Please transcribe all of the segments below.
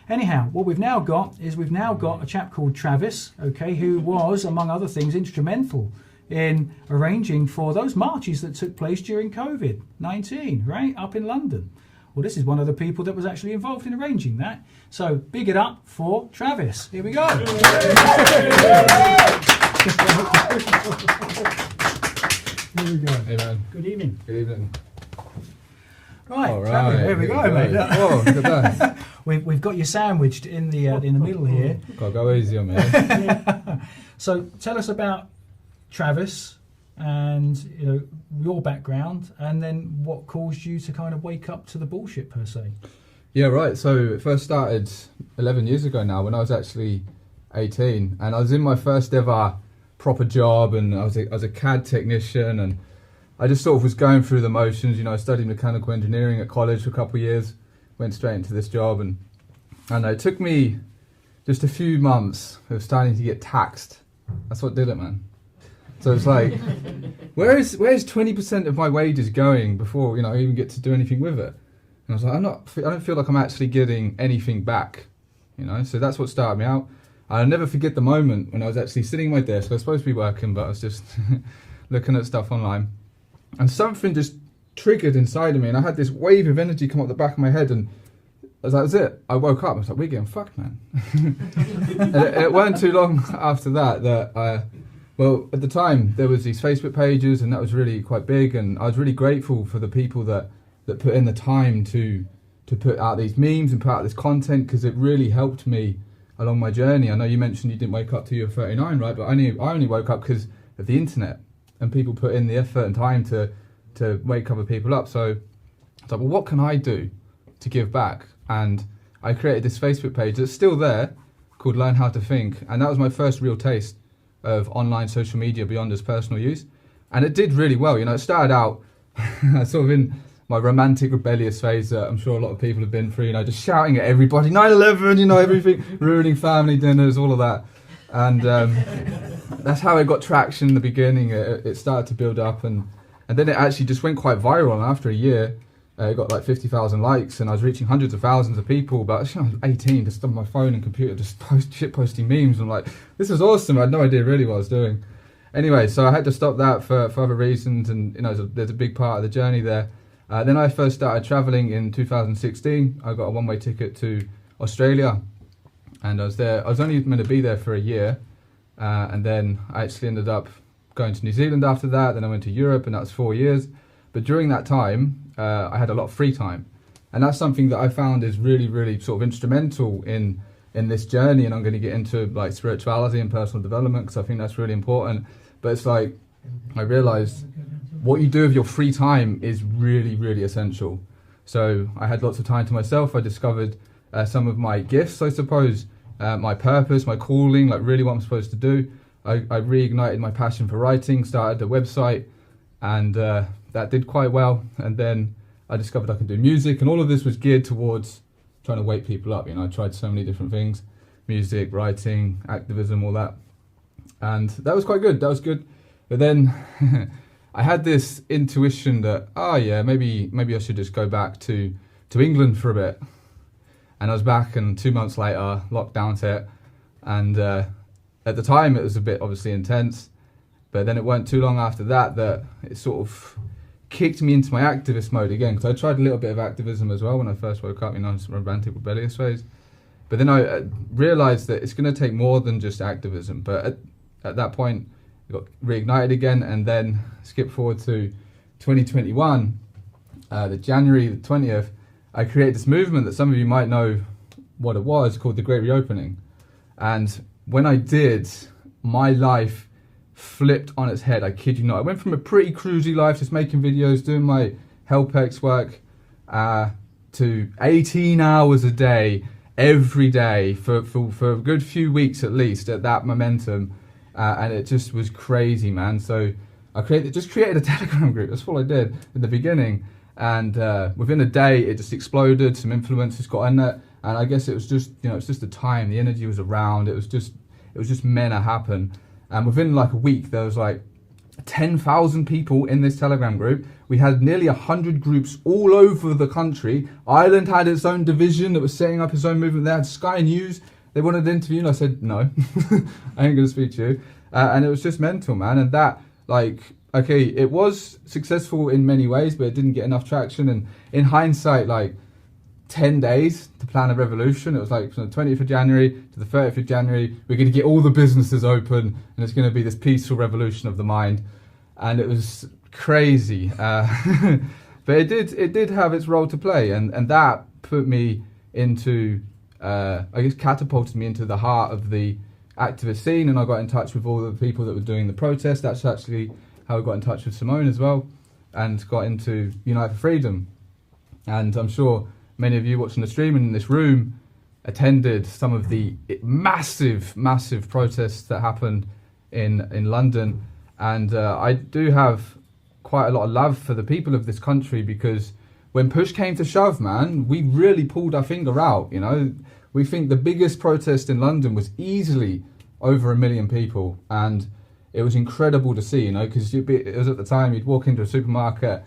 Anyhow, what we've now got is a chap called Travis, okay, who was, among other things, instrumental in arranging for those marches that took place during COVID-19, right, up in London. Well, this is one of the people that was actually involved in arranging that. So, big it up for Travis. Here we go. Here we go. Hey, man. Good evening. Good evening. Right, all right. Travis, here we go, mate. Oh, look at that. We've got you sandwiched in the middle here. Gotta go easy on me. So, tell us about Travis and your background, and then what caused you to kind of wake up to the bullshit per se. Yeah, right. So it first started 11 years ago now, when I was actually 18, and I was in my first ever proper job, and I was a CAD technician, and I just sort of was going through the motions. I studied mechanical engineering at college for a couple of years, went straight into this job, and it took me just a few months of starting to get taxed. That's what did it, man. So it's like, where's 20% of my wages going before I even get to do anything with it? And I was like, I don't feel like I'm actually getting anything back, So that's what started me out. I'll never forget the moment when I was actually sitting at my desk. I was supposed to be working, but I was just looking at stuff online, and something just triggered inside of me, and I had this wave of energy come up the back of my head, and I was like, that's it. I woke up. I was like, we're getting fucked, man. And it weren't too long after that well, at the time, there was these Facebook pages, and that was really quite big, and I was really grateful for the people that put in the time to put out these memes and put out this content, because it really helped me along my journey. I know you mentioned you didn't wake up till you were 39, right? But I only woke up because of the internet, and people put in the effort and time to wake other people up. So I was like, well, what can I do to give back? And I created this Facebook page that's still there, called Learn How to Think, and that was my first real taste of online social media beyond its personal use. And it did really well. It started out sort of in my romantic rebellious phase that I'm sure a lot of people have been through, just shouting at everybody, 9/11, everything, ruining family dinners, all of that. And that's how it got traction in the beginning. It started to build up, and then it actually just went quite viral. And after a year, it got like 50,000 likes, and I was reaching hundreds of thousands of people. But I was 18, just on my phone and computer, just posting memes. I'm like, this is awesome. I had no idea really what I was doing. Anyway, so I had to stop that for other reasons, and there's a big part of the journey there. Then I first started traveling in 2016. I got a one-way ticket to Australia, and I was there. I was only meant to be there for a year, and then I actually ended up going to New Zealand after that. Then I went to Europe, and that was 4 years. But during that time, I had a lot of free time, and that's something that I found is really, really sort of instrumental in this journey. And I'm going to get into like spirituality and personal development, because I think that's really important. But it's like, I realized what you do with your free time is really, really essential. So I had lots of time to myself. I discovered some of my gifts, I suppose, my purpose, my calling, like really what I'm supposed to do. I reignited my passion for writing, started a website, and that did quite well. And then I discovered I could do music, and all of this was geared towards trying to wake people up. I tried so many different things, music, writing, activism, all that. And that was quite good, that was good. But then I had this intuition that, maybe I should just go back to England for a bit. And I was back, and 2 months later, lockdown hit. And at the time, it was a bit obviously intense. But then it weren't too long after that it sort of kicked me into my activist mode again, because I tried a little bit of activism as well when I first woke up, it's a romantic rebellious phase. But then I realised that it's going to take more than just activism. But at that point, it got reignited again, and then skip forward to 2021, the January the 20th, I created this movement that some of you might know what it was, called the Great Reopening. And when I did, my life flipped on its head. I kid you not. I went from a pretty cruisy life, just making videos, doing my HelpX work, to 18 hours a day, every day, for a good few weeks at least, at that momentum. And it just was crazy, man. So I created a Telegram group. That's all I did in the beginning. And within a day, it just exploded. Some influencers got in it. And I guess it was just, it's just the time. The energy was around. It was just meant to happen. And within like a week, there was like 10,000 people in this Telegram group. We had nearly 100 groups all over the country. Ireland had its own division that was setting up its own movement. They had Sky News. They wanted to interview, and I said, no, I ain't going to speak to you. And it was just mental, man. And that, like, okay, it was successful in many ways, but it didn't get enough traction. And in hindsight, like, 10 days to plan a revolution. It was like from the 20th of January to the 30th of January, we're going to get all the businesses open, and it's going to be this peaceful revolution of the mind. And it was crazy. But it did have its role to play, and that put me into, I guess, catapulted me into the heart of the activist scene, and I got in touch with all the people that were doing the protest. That's actually how I got in touch with Simone as well, and got into Unite for Freedom. And I'm sure many of you watching the stream and in this room attended some of the massive protests that happened in London. And I do have quite a lot of love for the people of this country, because when push came to shove, man, we really pulled our finger out, you know. We think the biggest protest in London was easily over 1 million people, and it was incredible to see, you know, because it was at the time you'd walk into a supermarket,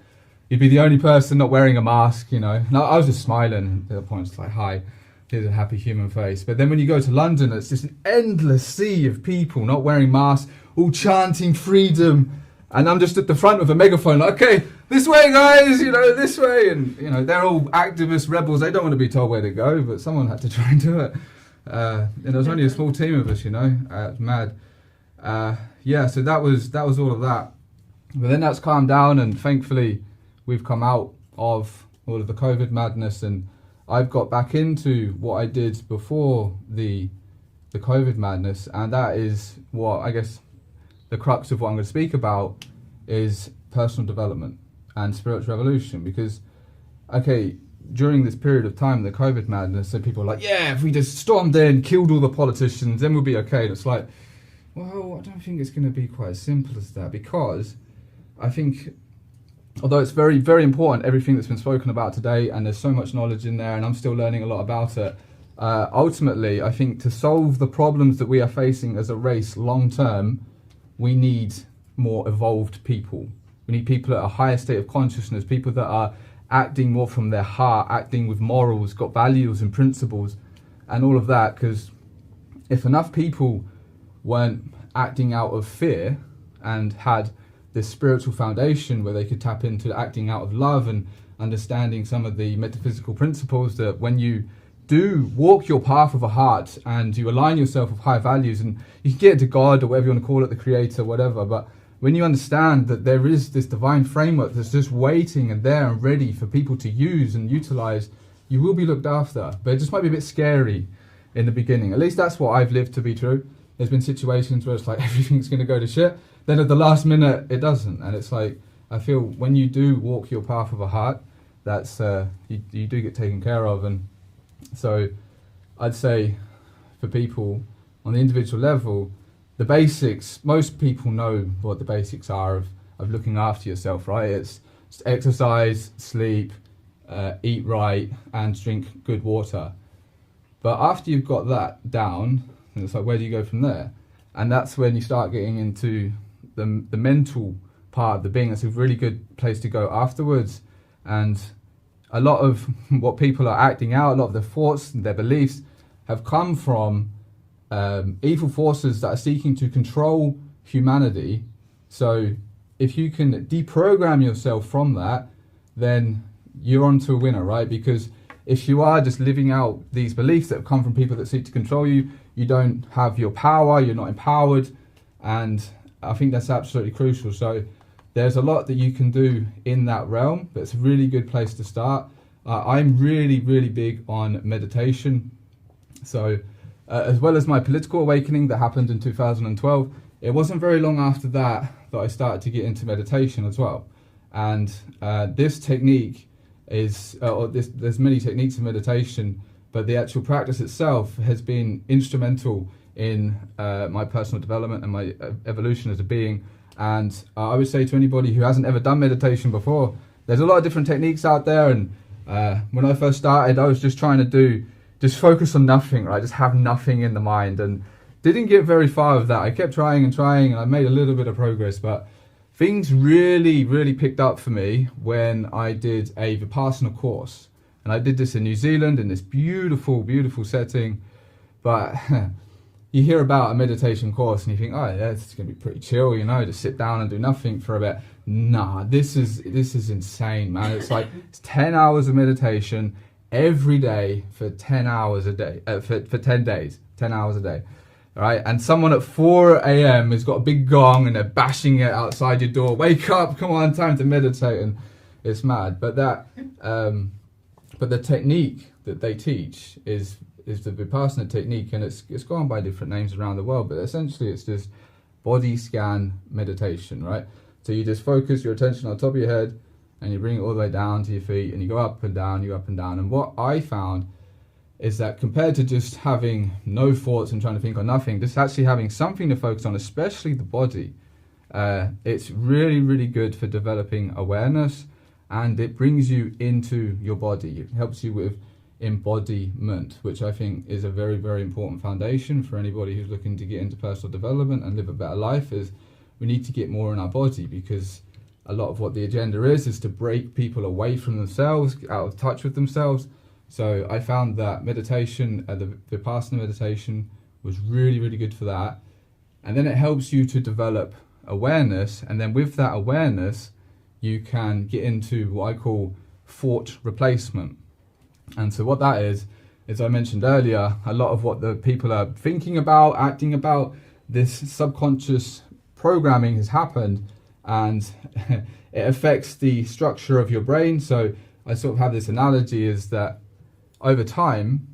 you'd be the only person not wearing a mask, you know. And I was just smiling at that point. It's like, hi, here's a happy human face. But then when you go to London, it's just an endless sea of people not wearing masks, all chanting freedom. And I'm just at the front with a megaphone, like, okay, this way, guys, you know, this way. And, you know, they're all activist rebels. They don't want to be told where to go, but someone had to try and do it. And there was only a small team of us, you know. It's mad. Yeah, so that was all of that. But then that's calmed down, and thankfully we've come out of all of the COVID madness, and I've got back into what I did before the COVID madness, and that is what, I guess, the crux of what I'm going to speak about is personal development and spiritual revolution. Because, okay, during this period of time, the COVID madness, so people are like, yeah, if we just stormed in, killed all the politicians, then we'll be okay. And it's like, well, I don't think it's going to be quite as simple as that, because I think, although it's very, very important, everything that's been spoken about today, and there's so much knowledge in there, and I'm still learning a lot about it, ultimately, I think to solve the problems that we are facing as a race long term, we need more evolved people. We need people at a higher state of consciousness, people that are acting more from their heart, acting with morals, got values and principles, and all of that. Because if enough people weren't acting out of fear and had this spiritual foundation where they could tap into acting out of love and understanding some of the metaphysical principles, that when you do walk your path of a heart and you align yourself with high values, and you can get it to God or whatever you want to call it, the creator, whatever, but when you understand that there is this divine framework that's just waiting and there and ready for people to use and utilize, you will be looked after. But it just might be a bit scary in the beginning. At least that's what I've lived to be true. There's been situations where it's like everything's going to go to shit, then at the last minute it doesn't. And it's like, I feel when you do walk your path of a heart, that's you do get taken care of. And so I'd say for people on the individual level, the basics, most people know what the basics are of looking after yourself, right? It's exercise, sleep, eat right, and drink good water. But after you've got that down, it's like, where do you go from there? And that's when you start getting into the mental part of the being. That's a really good place to go afterwards. And a lot of what people are acting out, a lot of their thoughts and their beliefs have come from evil forces that are seeking to control humanity. So if you can deprogram yourself from that, then you're on to a winner, right? Because if you are just living out these beliefs that have come from people that seek to control you, you don't have your power, you're not empowered, and I think that's absolutely crucial. So there's a lot that you can do in that realm, but it's a really good place to start. I'm really, really big on meditation. So as well as my political awakening that happened in 2012, it wasn't very long after that that I started to get into meditation as well. And this technique is, there's many techniques of meditation, but the actual practice itself has been instrumental in my personal development and my evolution as a being. And I would say to anybody who hasn't ever done meditation before, there's a lot of different techniques out there. And when I first started, I was just trying to just focus on nothing, right? Just have nothing in the mind, and didn't get very far with that. I kept trying and I made a little bit of progress, but things really picked up for me when I did a Vipassana course. And I did this in New Zealand in this beautiful setting. But you hear about a meditation course and you think, oh yeah, it's going to be pretty chill, just sit down and do nothing for a bit. Nah, this is insane, man. It's like it's 10 hours of meditation every day for 10 hours a day, for 10 days, 10 hours a day. All right, and someone at 4 a.m. has got a big gong and they're bashing it outside your door. Wake up, come on, time to meditate. And it's mad. But the technique that they teach is the Vipassana technique, and it's gone by different names around the world, but essentially it's just body scan meditation, right? So you just focus your attention on top of your head and you bring it all the way down to your feet and you go up and down, And what I found is that compared to just having no thoughts and trying to think on nothing, just actually having something to focus on, especially the body, it's really good for developing awareness, and it brings you into your body. It helps you with embodiment, which I think is a very important foundation for anybody who's looking to get into personal development and live a better life. Is we need to get more in our body, because a lot of what the agenda is to break people away from themselves, out of touch with themselves. So I found that meditation, the Vipassana meditation, was really good for that. And then it helps you to develop awareness, and then with that awareness you can get into what I call thought replacement. And so what that is, as I mentioned earlier, a lot of what the people are thinking about, acting about, this subconscious programming has happened, and it affects the structure of your brain. So I sort of have this analogy is that over time,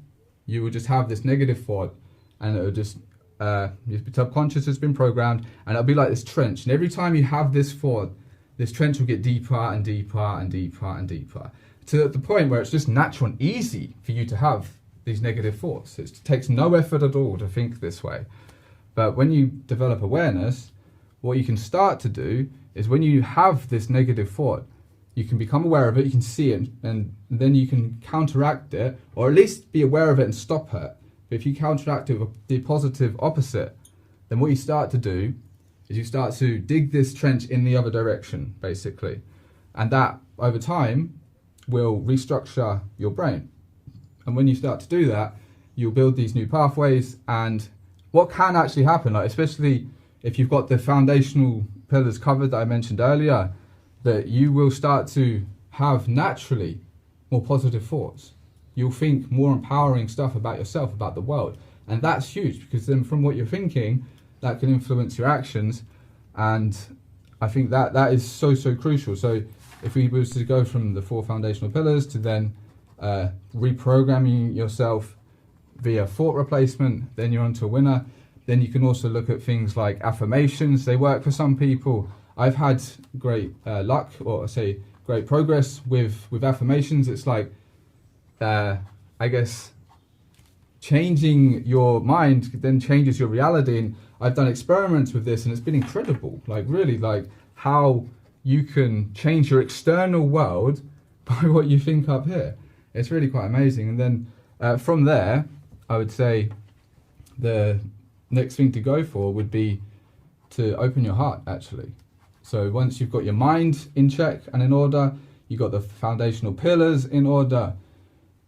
you will just have this negative thought, and it will just, your subconscious has been programmed, and it'll be like this trench. And every time you have this thought, this trench will get deeper and deeper, to the point where it's just natural and easy for you to have these negative thoughts. It takes no effort at all to think this way. But when you develop awareness, what you can start to do is when you have this negative thought, you can become aware of it, you can see it, and then you can counteract it, or at least be aware of it and stop it. But if you counteract it with the positive opposite, then what you start to do is you start to dig this trench in the other direction, basically. And that, over time, will restructure your brain. And when you start to do that, you'll build these new pathways. And what can actually happen, like especially if you've got the foundational pillars covered that I mentioned earlier, that you will start to have naturally more positive thoughts. You'll think more empowering stuff about yourself, about the world. And that's huge, because then from what you're thinking, that can influence your actions. And I think that is so crucial. So if we was to go from the 4 foundational pillars to then reprogramming yourself via thought replacement, then you're onto a winner. Then you can also look at things like affirmations. They work for some people. I've had great luck, or say great progress with affirmations. It's like, I guess, changing your mind then changes your reality. And I've done experiments with this, and it's been incredible. Like really, like how you can change your external world by what you think up here. It's really quite amazing. And then from there, I would say the next thing to go for would be to open your heart, actually. So once you've got your mind in check and in order, you've got the foundational pillars in order,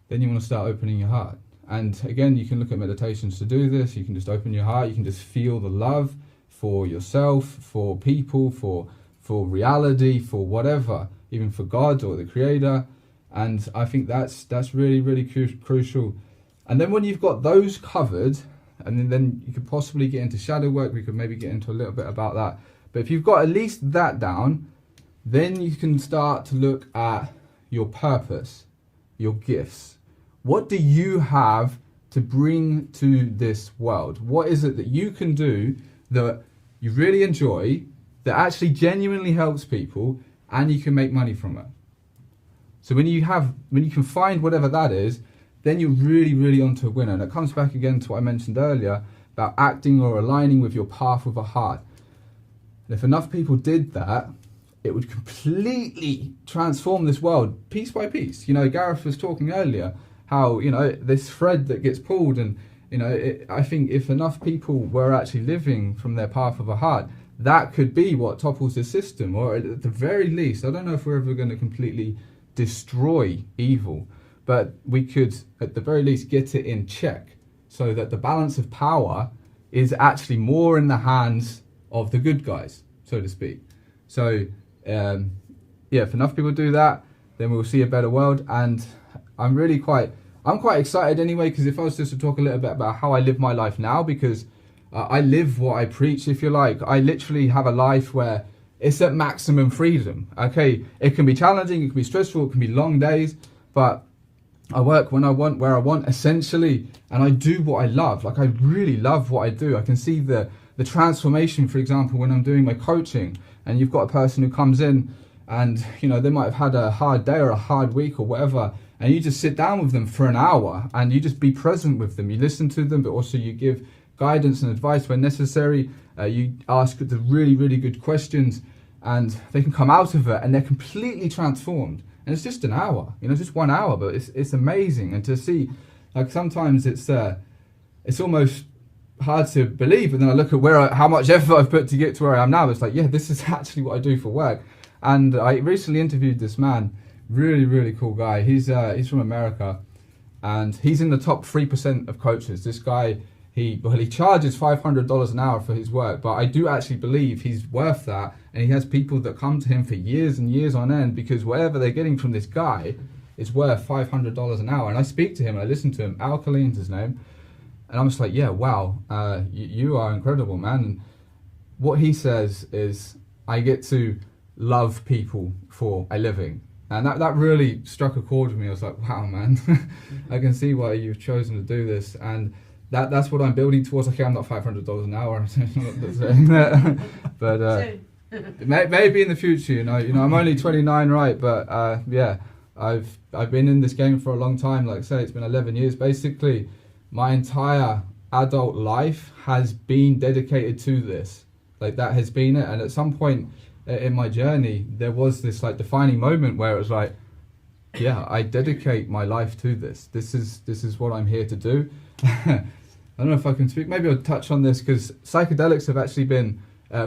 then you want to start opening your heart. And again, you can look at meditations to do this. You can just open your heart. You can just feel the love for yourself, for people, for reality, for whatever, even for God or the Creator. And I think that's really crucial. And then when you've got those covered, and then you could possibly get into shadow work. We could maybe get into a little bit about that. But if you've got at least that down, then you can start to look at your purpose, your gifts. What do you have to bring to this world? What is it that you can do that you really enjoy, that actually genuinely helps people, and you can make money from it? So when you can find whatever that is, then you're really onto a winner. And it comes back again to what I mentioned earlier about acting or aligning with your path with a heart. And if enough people did that, it would completely transform this world piece by piece. Gareth was talking earlier how, this thread that gets pulled, and, I think if enough people were actually living from their path of a heart, that could be what topples the system, or at the very least, I don't know if we're ever going to completely destroy evil, but we could at the very least get it in check so that the balance of power is actually more in the hands of the good guys, so to speak. So if enough people do that, then we'll see a better world. And I'm quite excited anyway, because if I was just to talk a little bit about how I live my life now, because I live what I preach, if you like. I literally have a life where it's at maximum freedom. Okay, it can be challenging, it can be stressful, it can be long days, but I work when I want, where I want, essentially, and I do what I love. Like, I really love what I do. I can see the transformation, for example, when I'm doing my coaching, and you've got a person who comes in and, you know, they might have had a hard day or a hard week or whatever, and you just sit down with them for an hour and you just be present with them. You listen to them, but also you give guidance and advice when necessary. You ask the really, really good questions, and they can come out of it and they're completely transformed. And it's just an hour, you know, just 1 hour, but it's amazing. And to see, like, sometimes it's almost hard to believe, but then I look at how much effort I've put to get to where I am now. It's like, yeah, this is actually what I do for work. And I recently interviewed this man, really, really cool guy. He's from America, and he's in the top 3% of coaches. This guy, he charges $500 an hour for his work, but I do actually believe he's worth that. And he has people that come to him for years and years on end, because whatever they're getting from this guy is worth $500 an hour. And I speak to him and I listen to him. Al Colleen's his name. And I'm just like, yeah, wow, you are incredible, man. And what he says is, I get to love people for a living. And that really struck a chord with me. I was like, wow, man, I can see why you've chosen to do this. And that's what I'm building towards. Okay, I'm not $500 an hour, but maybe in the future, you know, I'm only 29, right? But yeah, I've been in this game for a long time. Like I say, it's been 11 years. Basically, my entire adult life has been dedicated to this. Like, that has been it. And at some point in my journey, there was this like defining moment where it was like, yeah, I dedicate my life to this. This is what I'm here to do. I don't know if I can speak. Maybe I'll touch on this, because psychedelics have actually been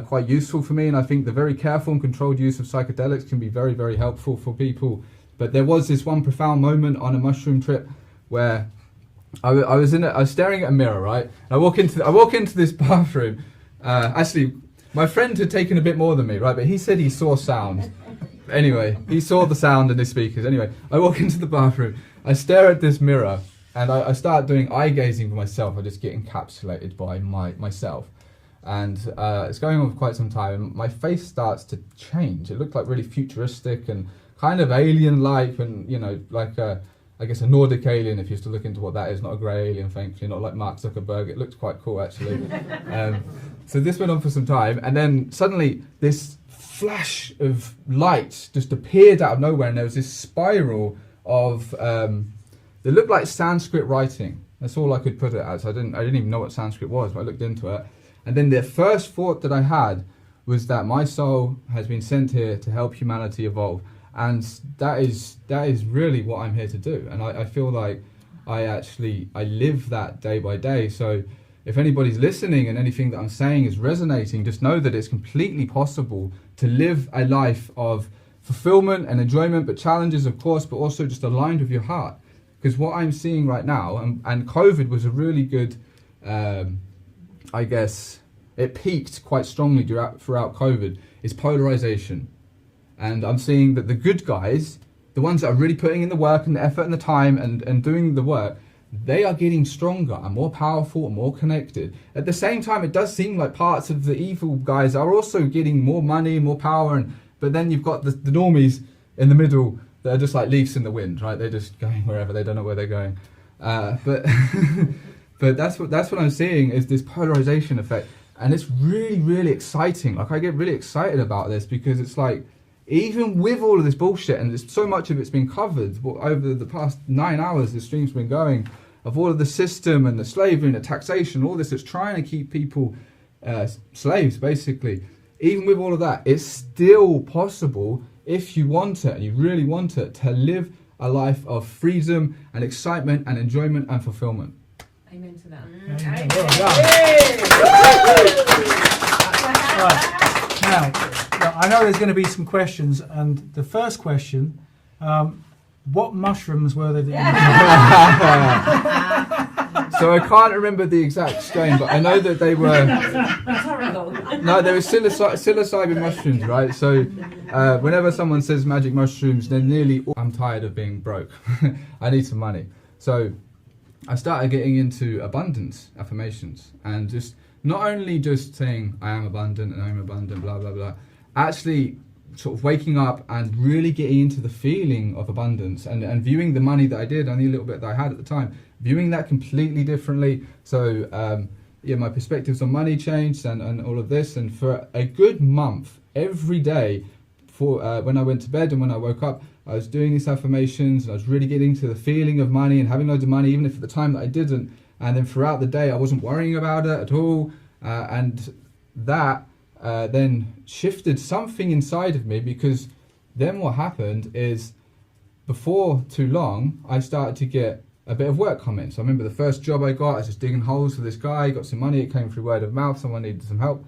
quite useful for me, and I think the very careful and controlled use of psychedelics can be very, very helpful for people. But there was this one profound moment on a mushroom trip where I was staring at a mirror, right? I walk into this bathroom. Actually, my friend had taken a bit more than me, right? But he said he saw sound. Anyway, he saw the sound in his speakers. Anyway, I walk into the bathroom. I stare at this mirror, and I start doing eye gazing for myself. I just get encapsulated by myself. And it's going on for quite some time. And my face starts to change. It looked like really futuristic and kind of alien-like, and, you know, like I guess a Nordic alien, if you used to look into what that is, not a grey alien, thankfully, not like Mark Zuckerberg. It looked quite cool, actually. So this went on for some time, and then suddenly this flash of light just appeared out of nowhere, and there was this spiral of it looked like Sanskrit writing. That's all I could put it as. I didn't even know what Sanskrit was, but I looked into it. And then the first thought that I had was that my soul has been sent here to help humanity evolve. And that is really what I'm here to do. And I feel like I live that day by day. So if anybody's listening and anything that I'm saying is resonating, just know that it's completely possible to live a life of fulfillment and enjoyment, but challenges, of course, but also just aligned with your heart. Because what I'm seeing right now, and COVID was a really good, I guess, it peaked quite strongly throughout COVID, is polarization. And I'm seeing that the good guys, the ones that are really putting in the work and the effort and the time and doing the work, they are getting stronger and more powerful and more connected. At the same time, it does seem like parts of the evil guys are also getting more money, more power, but then you've got the normies in the middle that are just like leaves in the wind, right? They're just going wherever, they don't know where they're going. But but that's what I'm seeing, is this polarization effect. And it's really, really exciting. Like, I get really excited about this, because it's like, even with all of this bullshit, and so much of it's been covered over the past 9 hours, the stream's been going, of all of the system and the slavery and the taxation, all this that's trying to keep people slaves, basically. Even with all of that, it's still possible, if you want it, and you really want it, to live a life of freedom and excitement and enjoyment and fulfillment. Amen to that. Well done. I know there's going to be some questions, and the first question, what mushrooms were they that So I can't remember the exact strain, but I know that they were. That's horrible. No, they were psilocybin mushrooms, right? So whenever someone says magic mushrooms, they're nearly. I'm tired of being broke. I need some money. So I started getting into abundance affirmations, and just not only just saying I am abundant and I'm abundant, blah blah blah. Actually, sort of waking up and really getting into the feeling of abundance and viewing the money that I did, only a little bit that I had at the time, viewing that completely differently. So my perspectives on money changed and all of this. And for a good month, every day, for when I went to bed and when I woke up, I was doing these affirmations and I was really getting to the feeling of money and having loads of money, even if at the time that I didn't. And then throughout the day, I wasn't worrying about it at all. And that then shifted something inside of me, because then what happened is before too long, I started to get a bit of work come in. So I remember the first job I got, I was just digging holes for this guy, got some money, it came through word of mouth, someone needed some help,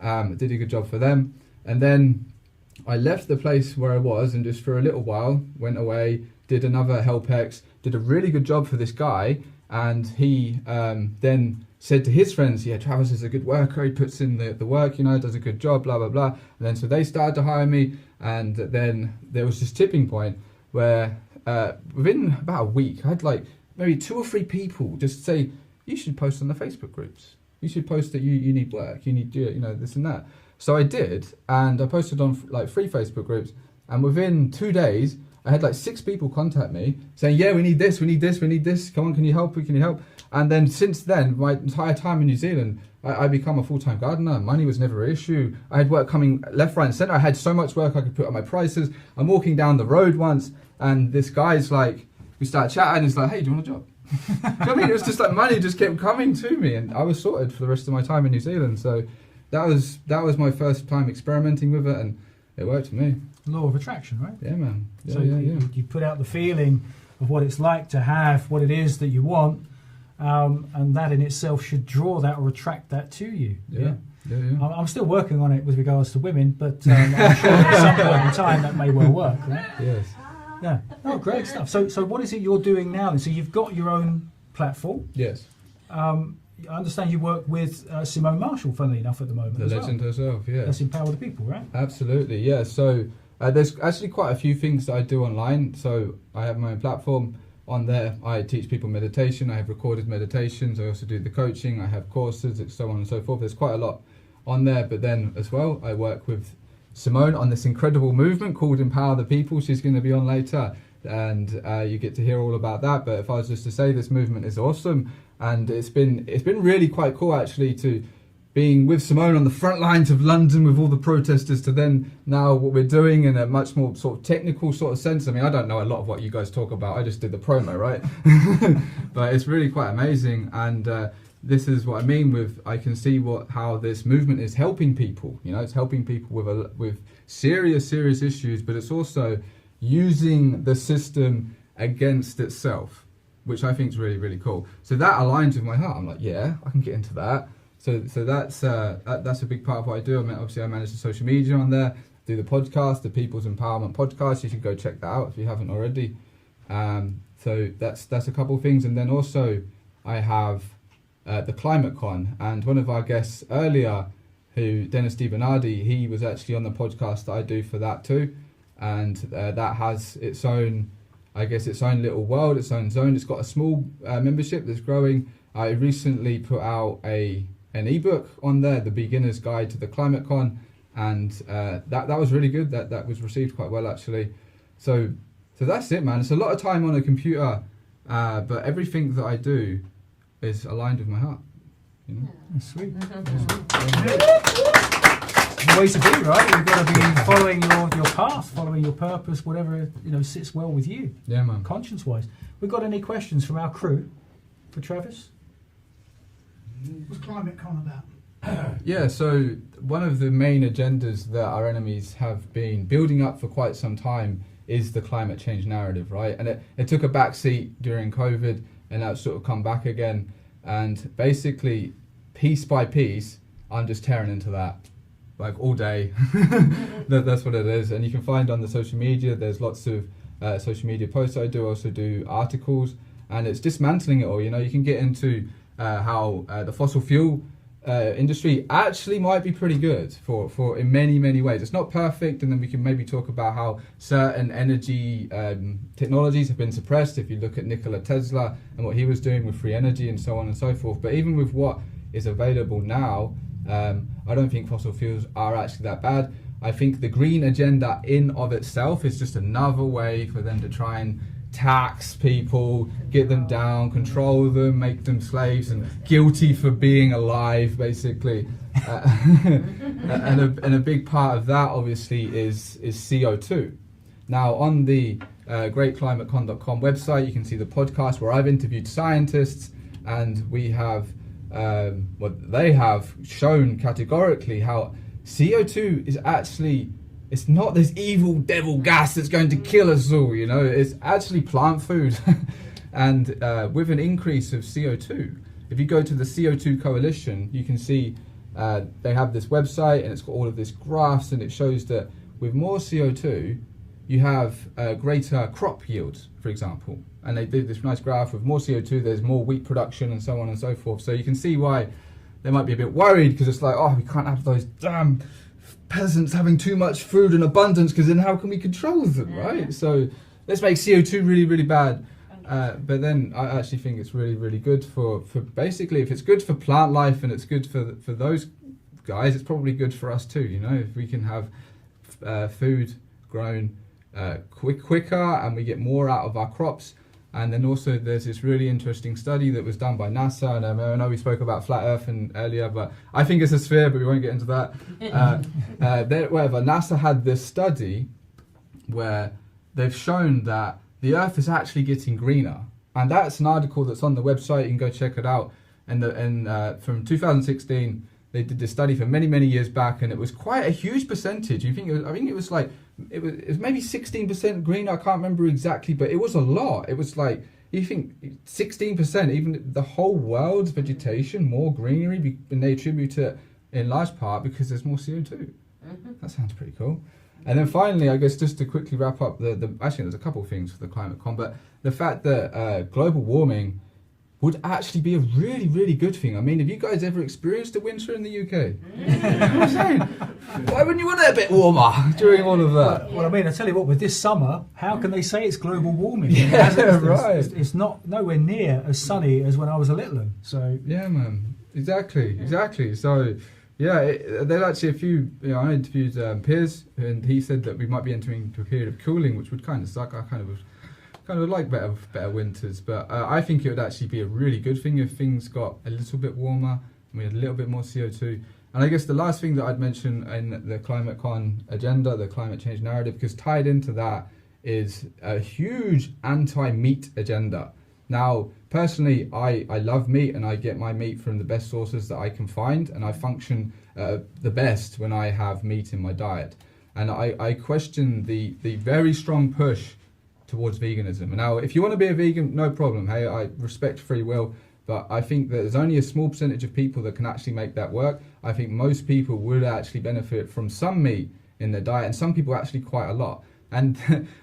did a good job for them. And then I left the place where I was and just for a little while went away, did another HelpX, did a really good job for this guy, and he then said to his friends, yeah, Travis is a good worker, he puts in the work, does a good job, blah, blah, blah. And then so they started to hire me, and then there was this tipping point where within about a week, I had like maybe 2 or 3 people just say, you should post on the Facebook groups. You should post that you need work, you need, this and that. So I did, and I posted on like 3 Facebook groups, and within 2 days, I had like 6 people contact me saying, yeah, we need this, come on, can you help, And then since then, my entire time in New Zealand, I become a full-time gardener. Money was never an issue. I had work coming left, right and centre. I had so much work I could put up my prices. I'm walking down the road once, and this guy's like, we start chatting, he's like, hey, do you want a job? Do you know what I mean? It was just like money just kept coming to me, and I was sorted for the rest of my time in New Zealand. So that was my first time experimenting with it, and it worked for me. Law of attraction, right? Yeah, man. Yeah, So you put out the feeling of what it's like to have what it is that you want, and that in itself should draw that or attract that to you. Yeah. I'm still working on it with regards to women, but I'm sure at some point in time that may well work, right? Yes. Yeah. Oh, great stuff. So what is it you're doing now? So you've got your own platform. Yes. I understand you work with Simone Marshall, funnily enough, at the moment. The legend herself, yeah. That's Empower the People, right? Absolutely, yeah. So there's actually quite a few things that I do online. So I have my own platform. On there, I teach people meditation. I have recorded meditations. I also do the coaching. I have courses, and so on and so forth. There's quite a lot on there. But then as well, I work with Simone on this incredible movement called Empower the People. She's going to be on later, and you get to hear all about that. But if I was just to say, this movement is awesome, and it's been really quite cool actually to being with Simone on the front lines of London with all the protesters, to then now what we're doing in a much more sort of technical sort of sense. I mean, I don't know a lot of what you guys talk about. I just did the promo, right? But it's really quite amazing, and this is what I mean with, I can see how this movement is helping people. It's helping people with serious issues, but it's also using the system against itself, which I think is really, really cool. So that aligns with my heart. I'm like, yeah, I can get into that. So that's a big part of what I do. I mean, obviously, I manage the social media on there, do the podcast, the People's Empowerment Podcast. You should go check that out if you haven't already. So that's a couple of things. And then also I have the Climate Con, and one of our guests earlier, Dennis DiBernardi, he was actually on the podcast that I do for that too. And that has its own little world, its own zone. It's got a small membership that's growing. I recently put out an ebook on there, The Beginner's Guide to the Climate Con, and that was really good. That was received quite well actually. So that's it, man. It's a lot of time on a computer, but everything that I do is aligned with my heart. That's sweet. The way to be, right? You've got to be following your path, following your purpose, whatever sits well with you. Yeah, man. Conscience-wise, we've got any questions from our crew for Travis? What's Climate Con about? Yeah, so one of the main agendas that our enemies have been building up for quite some time is the climate change narrative, right? And it took a backseat during COVID, and that's sort of come back again. And basically, piece by piece, I'm just tearing into that. like all day. That's what it is. And you can find on the social media, there's lots of social media posts I do, also do articles, and it's dismantling it all. You know, you can get into how the fossil fuel industry actually might be pretty good for in many ways. It's not perfect, and then we can maybe talk about how certain energy technologies have been suppressed. If you look at Nikola Tesla and what he was doing with free energy and so on and so forth. But even with what is available now, I don't think fossil fuels are actually that bad. I think the green agenda in of itself is just another way for them to try and tax people, get them down, control them, make them slaves and guilty for being alive, basically. And a big part of that, obviously, is CO2. Now, on the greatclimatecon.com website, you can see the podcast where I've interviewed scientists, and we have, they have shown categorically how CO2 is actually, it's not this evil devil gas that's going to kill us all, you know, it's actually plant food. And with an increase of CO2, if you go to the CO2 Coalition, you can see they have this website, and it's got all of these graphs, and it shows that with more CO2, you have greater crop yields, for example. And they did this nice graph with more CO2, there's more wheat production and so on and so forth. So you can see why they might be a bit worried, because it's like, oh, we can't have those damn peasants having too much food in abundance, because then how can we control them, right? So let's make CO2 really bad. But then I actually think it's really good for basically, if it's good for plant life and it's good for those guys, it's probably good for us too, you know, if we can have food grown quicker and we get more out of our crops. And then also there's this really interesting study that was done by NASA, and I know we spoke about flat Earth earlier, but I think it's a sphere, but we won't get into that. NASA had this study where they've shown that the Earth is actually getting greener, and that's an article that's on the website. You can go check it out. And from 2016, they did this study for many years back, and it was quite a huge percentage. I think it was maybe 16% green. I can't remember exactly, but it was a lot. It was like, you think 16%, even the whole world's vegetation, more greenery, and they attribute it in large part because there's more CO2. Mm-hmm. That sounds pretty cool. And then finally, I guess just to quickly wrap up, actually there's a couple of things for the climate con, but the fact that global warming would actually be a really good thing. I mean, have you guys ever experienced a winter in the UK? You know what I'm saying? Why wouldn't you want it a bit warmer during all of that? Well, I mean, I tell you what, with this summer, how can they say it's global warming? Right. It's not nowhere near as sunny as when I was a little one. So yeah, man, exactly. So yeah, there's actually a few. You know, I interviewed Piers, and he said that we might be entering into a period of cooling, which would kind of suck. I kind of like better winters, but I think it would actually be a really good thing if things got a little bit warmer and we had a little bit more CO2. And I guess the last thing that I'd mention in the Climate Con agenda, the climate change narrative, because tied into that is a huge anti-meat agenda. Now, personally, I love meat, and I get my meat from the best sources that I can find, and I function the best when I have meat in my diet. And I question the very strong push towards veganism. Now, if you want to be a vegan, no problem. Hey, I respect free will, but I think that there's only a small percentage of people that can actually make that work. I think most people would actually benefit from some meat in their diet, and some people actually quite a lot. And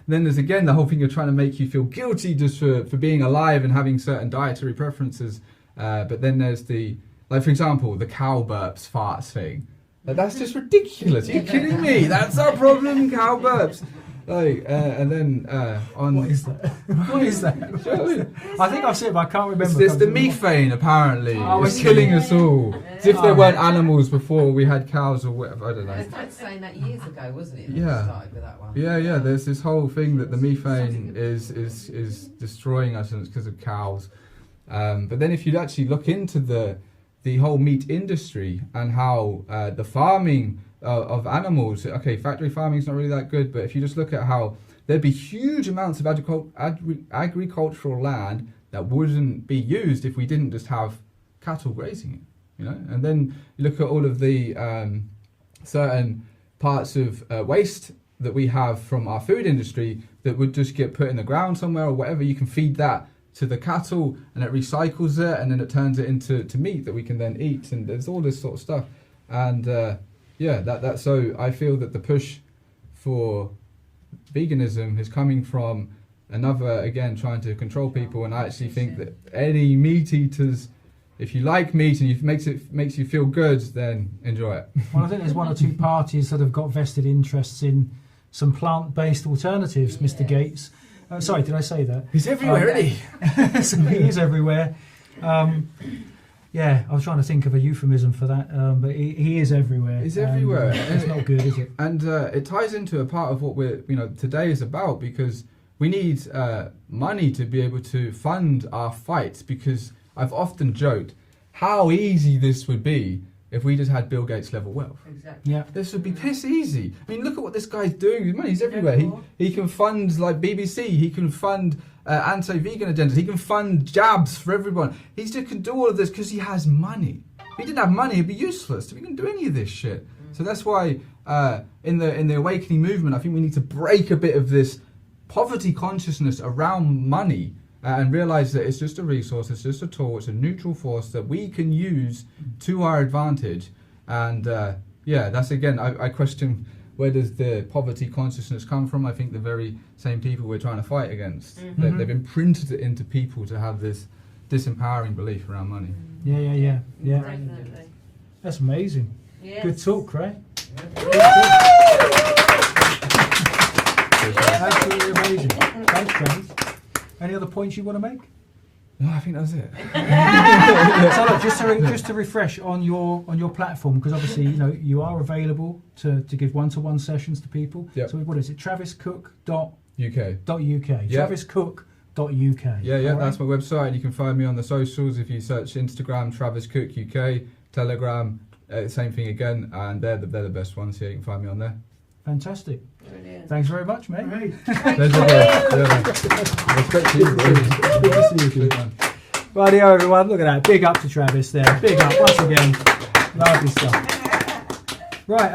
then there's again the whole thing of trying to make you feel guilty just for being alive and having certain dietary preferences. But then there's for example, the cow burps farts thing. That's just ridiculous. Are you kidding me? That's our problem, cow burps. And then on what is that? What is that? I think I've said it, but I can't remember. It's the methane, apparently. It's I killing us all. As if there weren't animals before we had cows or whatever. I don't know. They started saying that years ago, wasn't it? Yeah. Started with that one. Yeah. There's this whole thing that the methane is destroying us, and it's because of cows. But then if you actually look into the whole meat industry and how the farming of animals, okay, factory farming is not really that good, but if you just look at how there'd be huge amounts of agricultural land that wouldn't be used if we didn't just have cattle grazing it, you know. And then you look at all of the certain parts of waste that we have from our food industry that would just get put in the ground somewhere or whatever. You can feed that to the cattle and it recycles it, and then it turns it into meat that we can then eat, and there's all this sort of stuff. And yeah, that so I feel that the push for veganism is coming from another, again, trying to control people, and I actually think that any meat eaters, if you like meat and it makes you feel good, then enjoy it. Well, I think there's one or two parties that have got vested interests in some plant-based alternatives, Mr. Yes. Gates. Sorry, did I say that? He's everywhere, isn't he? So he is everywhere. Yeah, I was trying to think of a euphemism for that, but he is everywhere. He's And, everywhere. it's not good, is it? And it ties into a part of what today is about, because we need money to be able to fund our fights, because I've often joked how easy this would be if we just had Bill Gates level wealth. Exactly. Yeah. This would be piss easy. I mean, look at what this guy's doing with money. He's everywhere. He can fund like BBC. He can fund anti-vegan agendas. He can fund jabs for everyone. He just can do all of this because he has money. If he didn't have money, he'd be useless. He can do any of this shit. So that's why in the awakening movement, I think we need to break a bit of this poverty consciousness around money and realize that it's just a resource, it's just a tool, it's a neutral force that we can use to our advantage. And yeah, that's again, I question, where does the poverty consciousness come from? I think the very same people we're trying to fight against. They've imprinted it into people to have this disempowering belief around money. Yeah. Definitely. That's amazing. Yes. Good talk, right? Yes. Absolutely amazing. Thanks, Travis. Any other points you want to make? No, I think that's it. So look, just to refresh on your platform, because obviously you are available to give one-to-one sessions to people. Yep. So what is it? traviscook.uk. UK. Yep. traviscook.uk. Yeah, All right? that's my website. You can find me on the socials if you search Instagram, Travis Cook UK, Telegram, same thing again, and they're the best ones. Yeah, you can find me on there. Fantastic. Brilliant. Thanks very much, mate. Great. Pleasure, yeah. Respect to you, bro. Good to see you, man. Rightio, everyone. Look at that. Big up to Travis there. Big up once again. Lovely stuff. Right.